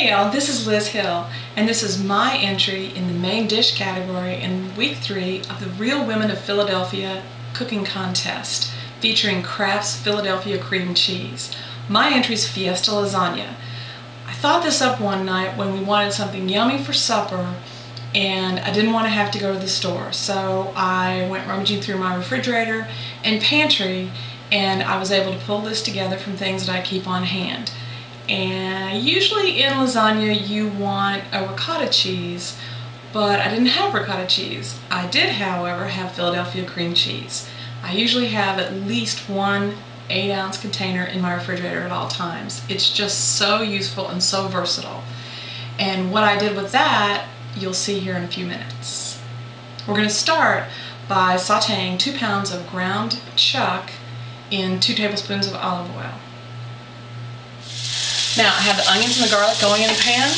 Hey y'all, this is Liz Hill, and this is my entry in the main dish category in week 3 of the Real Women of Philadelphia cooking contest featuring Kraft's Philadelphia cream cheese. My entry is Fiesta Lasagna. I thought this up one night when we wanted something yummy for supper and I didn't want to have to go to the store, so I went rummaging through my refrigerator and pantry and I was able to pull this together from things that I keep on hand. And usually in lasagna you want a ricotta cheese, but I didn't have ricotta cheese. I did, however, have Philadelphia cream cheese. I usually have at least one 8-ounce container in my refrigerator at all times. It's just so useful and so versatile. And what I did with that, you'll see here in a few minutes. We're going to start by sauteing 2 pounds of ground chuck in 2 tablespoons of olive oil. Now I have the onions and the garlic going in the pan.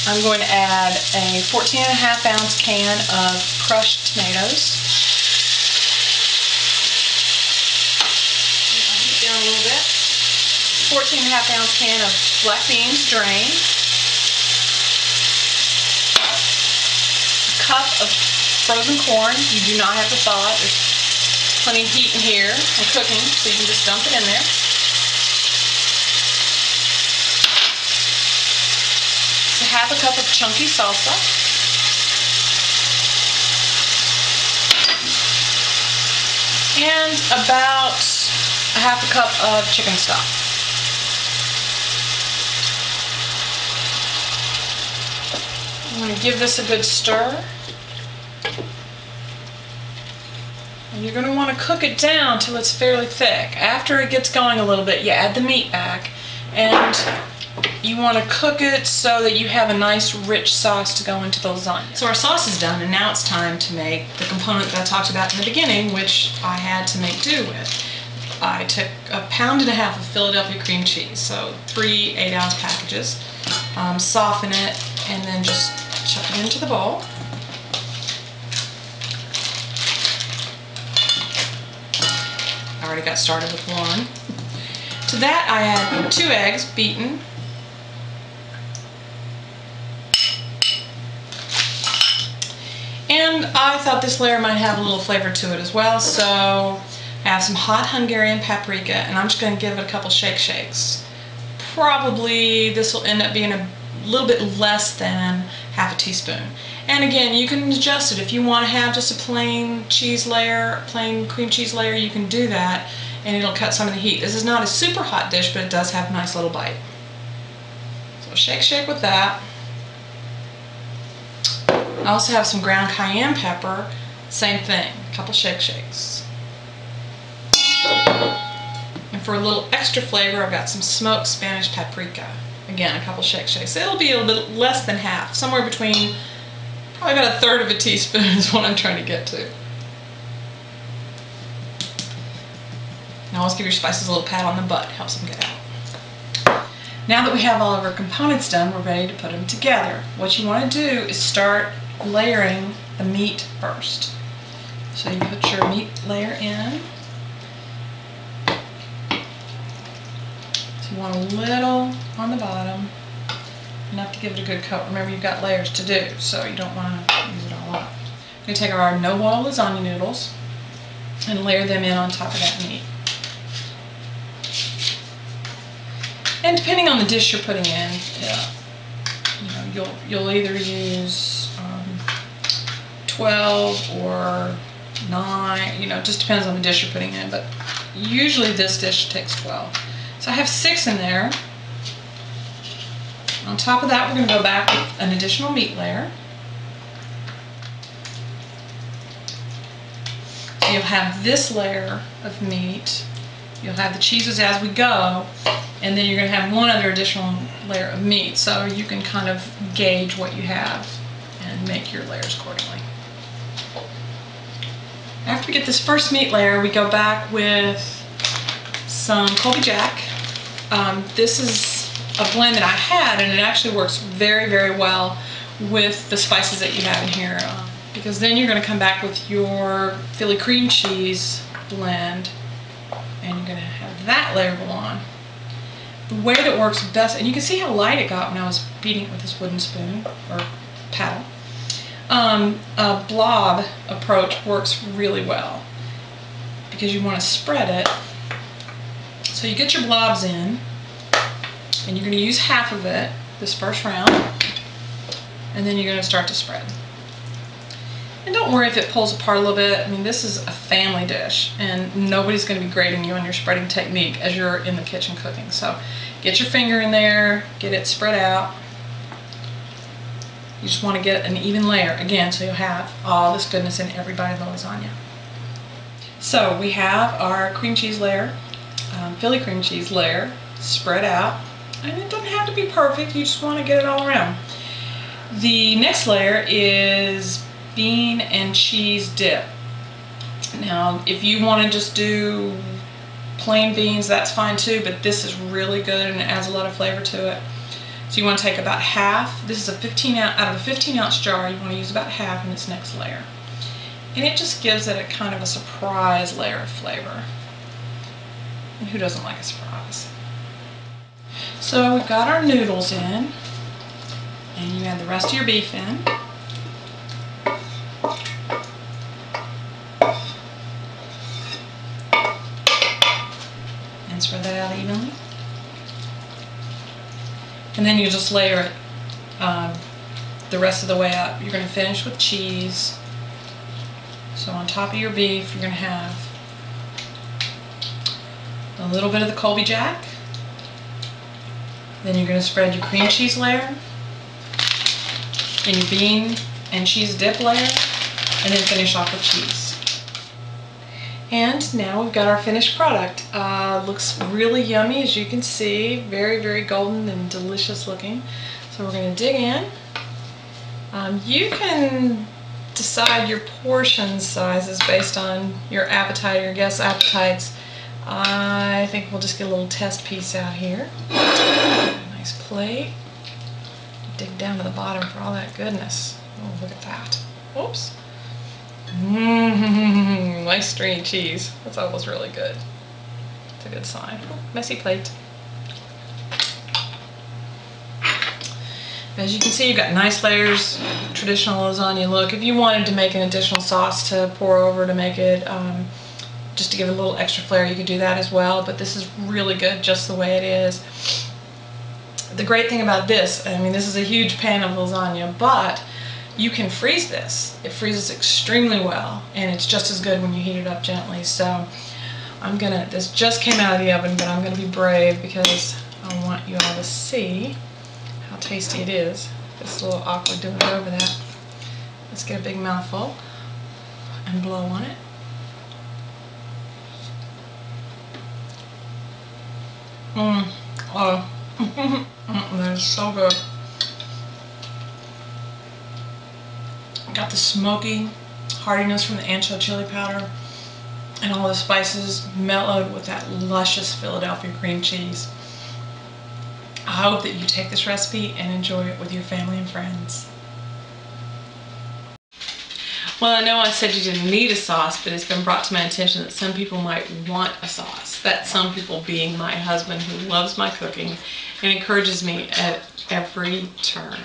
I'm going to add a 14.5-ounce can of crushed tomatoes. I'll heat it down a little bit. 14.5-ounce can of black beans drained. A cup of frozen corn. You do not have to thaw it. There's plenty of heat in here and cooking, so you can just dump it in there. Half a cup of chunky salsa, and about a half a cup of chicken stock. I'm going to give this a good stir, and you're going to want to cook it down till it's fairly thick. After it gets going a little bit, you add the meat back, and you want to cook it so that you have a nice rich sauce to go into the lasagna. So our sauce is done, and now it's time to make the component that I talked about in the beginning, which I had to make do with. I took 1.5 pounds of Philadelphia cream cheese, so 3 8-ounce packages, soften it, and then just chuck it into the bowl. I already got started with one. To that I add 2 eggs beaten, and I thought this layer might have a little flavor to it as well, so I have some hot Hungarian paprika, and I'm just going to give it a couple shakes. Probably this will end up being a little bit less than half a teaspoon. And again, you can adjust it. If you want to have just a plain cheese layer, plain cream cheese layer, you can do that, and it'll cut some of the heat. This is not a super hot dish, but it does have a nice little bite. So shake with that. I also have some ground cayenne pepper, same thing, a couple shakes. And for a little extra flavor, I've got some smoked Spanish paprika. Again, a couple shakes. It'll be a little bit less than half, somewhere between, probably about 1/3 of a teaspoon is what I'm trying to get to. Now always give your spices a little pat on the butt, helps them get out. Now that we have all of our components done, we're ready to put them together. What you want to do is start layering the meat first. So you put your meat layer in. So you want a little on the bottom, enough to give it a good coat. Remember, you've got layers to do, so you don't want to use it all up. We're going to take our no-boil lasagna noodles and layer them in on top of that meat. And depending on the dish you're putting in, you'll either use 12 or 9, it just depends on the dish you're putting in, but usually this dish takes 12. So I have 6 in there. On top of that, we're going to go back with an additional meat layer. So you'll have this layer of meat, you'll have the cheeses as we go, and then you're going to have one other additional layer of meat, so you can kind of gauge what you have and make your layers accordingly. After we get this first meat layer, we go back with some Colby Jack. This is a blend that I had, and it actually works very, very well with the spices that you have in here, because then you're going to come back with your Philly cream cheese blend, and you're going to have that layer go on. the way that works best, and you can see how light it got when I was beating it with this wooden spoon or paddle. A blob approach works really well because you want to spread it. So you get your blobs in, and you're going to use half of it this first round, and then you're going to start to spread. And don't worry if it pulls apart a little bit. I mean, this is a family dish, and nobody's going to be grading you on your spreading technique as you're in the kitchen cooking. So get your finger in there, get it spread out. You just want to get an even layer, again, so you'll have all this goodness in every bite of the lasagna. So we have our cream cheese layer, Philly cream cheese layer, spread out. And it doesn't have to be perfect, you just want to get it all around. The next layer is bean and cheese dip. Now, if you want to just do plain beans, that's fine too, but this is really good and it adds a lot of flavor to it. So you want to take about half. This is a 15 ounce, out of a 15-ounce jar, you want to use about half in this next layer. And it just gives it a kind of a surprise layer of flavor. And who doesn't like a surprise? So we've got our noodles in, and you add the rest of your beef in. And spread that out evenly. And then you just layer it the rest of the way up. You're going to finish with cheese. So on top of your beef, you're going to have a little bit of the Colby Jack. Then you're going to spread your cream cheese layer, and your bean and cheese dip layer, and then finish off with cheese. And now we've got our finished product. Looks really yummy, as you can see. Very, very golden and delicious looking. So we're going to dig in. You can decide your portion sizes based on your appetite, your guests' appetites. I think we'll just get a little test piece out here. Nice plate. Dig down to the bottom for all that goodness. Oh, look at that. Whoops. Nice stringy cheese. That's always really good. It's a good sign. Messy plate. As you can see, you've got nice layers, traditional lasagna look. If you wanted to make an additional sauce to pour over to make it, just to give it a little extra flair, you could do that as well. But this is really good just the way it is. The great thing about this, I mean, this is a huge pan of lasagna, but you can freeze this. It freezes extremely well, and it's just as good when you heat it up gently. So this just came out of the oven, but I'm gonna be brave because I want you all to see how tasty it is. It's a little awkward doing it over that. Let's get a big mouthful and blow on it. Oh, that is so good. Got the smoky heartiness from the ancho chili powder and all the spices mellowed with that luscious Philadelphia cream cheese. I hope that you take this recipe and enjoy it with your family and friends. Well, I know I said you didn't need a sauce, but it's been brought to my attention that some people might want a sauce. That some people being my husband, who loves my cooking and encourages me at every turn.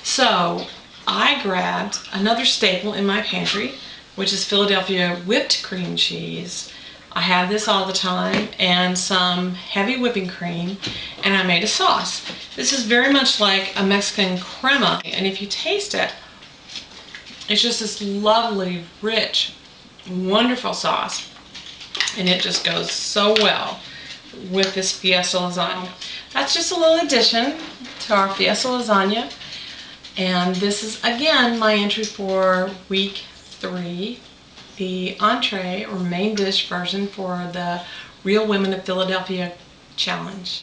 So I grabbed another staple in my pantry, which is Philadelphia whipped cream cheese. I have this all the time, and some heavy whipping cream, and I made a sauce. This is very much like a Mexican crema, and if you taste it, it's just this lovely, rich, wonderful sauce, and it just goes so well with this Fiesta lasagna. That's just a little addition to our Fiesta lasagna, and this is again my entry for week 3, the entree or main dish version for the Real Women of Philadelphia challenge.